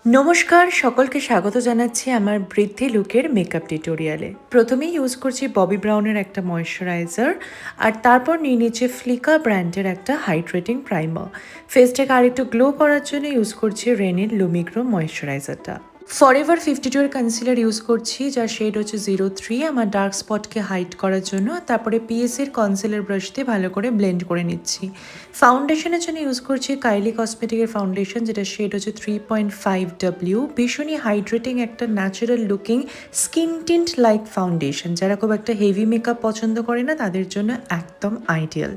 নমস্কার, সকলকে স্বাগত জানাচ্ছি আমার বৃদ্ধি লুকের মেকআপ টিউটোরিয়ালে। প্রথমেই ইউজ করছি ববি ব্রাউনের একটা ময়েশ্চারাইজার, আর তারপর নিয়ে নিচ্ছে ফ্লিকা ব্র্যান্ডের একটা হাইড্রেটিং প্রাইমার। ফেসটাকে আরেকটু গ্লো করার জন্য ইউজ করছি রেনির লুমিগ্রো ময়েশ্চারাইজারটা। ফরএভার 52 এর কনসিলার ইউজ করছি, যার শেড হচ্ছে 03 আমার ডার্ক স্পটকে হাইড করার জন্য। তারপরে পিএস এর কনসিলার ব্রাশ দিয়ে ভালো করে ব্লেন্ড করে নিচ্ছি। ফাউন্ডেশনের জন্য ইউজ করছি কাইলি কসমেটিকের ফাউন্ডেশন, যেটা শেড হচ্ছে 3.5W। ভীষণই হাইড্রেটিং একটা natural looking skin tint like foundation. যারা খুব একটা হেভি মেকআপ পছন্দ করে না তাদের জন্য একদম আইডিয়াল।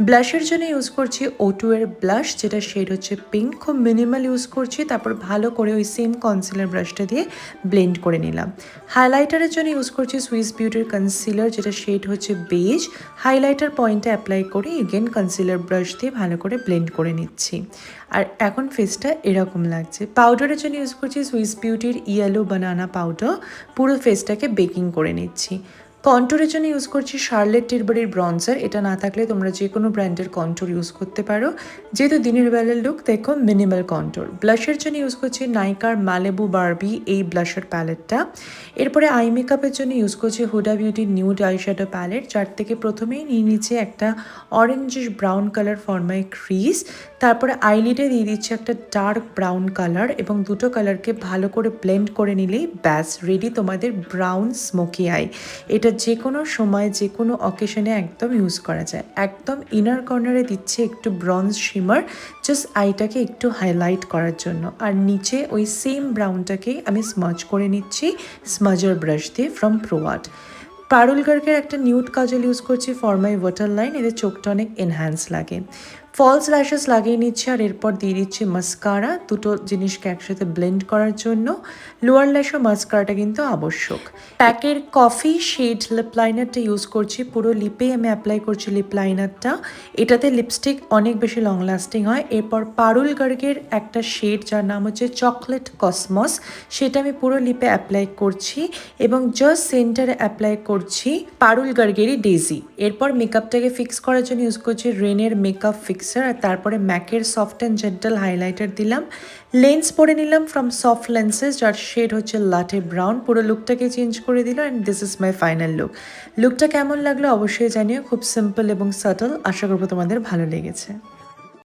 ব্লাশের জন্য ইউজ করছি O2 এর ব্লাশ, যেটা শেড হচ্ছে পিঙ্ক। খুব মিনিমাল ইউজ করছি, তারপর ভালো করে ওই সেম কনসিলার ব্রাশটা দিয়ে ব্লেন্ড করে নিলাম। হাইলাইটারের জন্য ইউজ করছি সুইস বিউটির কনসিলার, যেটা শেড হচ্ছে বেজ। হাইলাইটার পয়েন্টে অ্যাপ্লাই করে এগেন কনসিলার ব্রাশ দিয়ে ভালো করে ব্লেন্ড করে নিচ্ছি। আর এখন ফেসটা এরকম লাগছে। পাউডারের জন্য ইউজ করছি সুইস বিউটির ইয়েলো বানানা পাউডার। পুরো ফেসটাকে বেকিং করে নিচ্ছি। কন্ট্যুরের জন্য ইউজ করছি শার্লেট টিলবারির ব্রঞ্জার। এটা না থাকলে তোমরা যে কোনো ব্র্যান্ডের কন্ট্যুর ইউজ করতে পারো, যেহেতু দিনের বেলার লুক দেখো মিনিমাল কন্ট্যুর। ব্লাশের জন্য ইউজ করছি নাইকার মালেবু বারবি এই ব্লাশের প্যালেটটা। এরপরে আই মেকআপের জন্য ইউজ করছি হুডা বিউটির নিউড আইশ্যাডো প্যালেট, যার থেকে প্রথমেই নিয়ে নিচ্ছে একটা orangish brown colour for my crease. তারপরে আইলিডে দিয়ে দিচ্ছে একটা ডার্ক ব্রাউন কালার, এবং দুটো কালারকে ভালো করে ব্লেন্ড করে নিলেই ব্যাস রেডি তোমাদের ব্রাউন স্মোকি আই। এটা যে কোনো সময় যে কোনো অকেশনে একদম ইউজ করা যায়। একদম ইনার কর্নারে দিচ্ছে একটু ব্রঞ্জ শিমার, জাস্ট আইটাকে একটু হাইলাইট করার জন্য। আর নিচে ওই সেম ব্রাউনটাকেই আমি স্মাজ করে নিচ্ছি স্মাজার ব্রাশ দিয়ে ফ্রম প্রোয়ার্ড। পারুল গার্গের একটা নিউড কাজল ইউজ করছি ফর মাই ওয়াটার লাইন, এদের চোখটা অনেক এনহ্যান্স লাগে। ফলস ল্যাশেস লাগিয়ে নিচ্ছে, আর এরপর দিয়ে দিচ্ছি মাস্কারা, দুটো জিনিসকে একসাথে ব্লেন্ড করার জন্য। লোয়ার ল্যাশ ও মাস্কারাটা কিন্তু আবশ্যক। প্যাকের কফি শেড লিপ লাইনারটা ইউজ করছি, পুরো লিপেই আমি অ্যাপ্লাই করছি লিপ লাইনারটা। এটাতে লিপস্টিক অনেক বেশি লং লাস্টিং হয়। এরপর পারুল গার্গের একটা শেড যার নাম হচ্ছে চকলেট কসমস, সেটা আমি পুরো লিপে অ্যাপ্লাই করছি, এবং জাস্ট সেন্টারে অ্যাপ্লাই করছি পারুল গার্গেরই ডেজি। এরপর মেকআপটাকে ফিক্স করার জন্য ইউজ করছি রেনের মেকআপ ফিক্সার, আর তারপরে ম্যাকের সফট অ্যান্ড জেন্টাল হাইলাইটার দিলাম। লেন্স পরে নিলাম ফ্রম সফট লেন্সেস, যার শেড হচ্ছে লাটে ব্রাউন। পুরো লুকটাকে চেঞ্জ করে দিল, and this is my final look. লুকটা কেমন লাগলো অবশ্যই জানিও। খুব সিম্পল এবং সাটল, আশা করবো তোমাদের ভালো লেগেছে।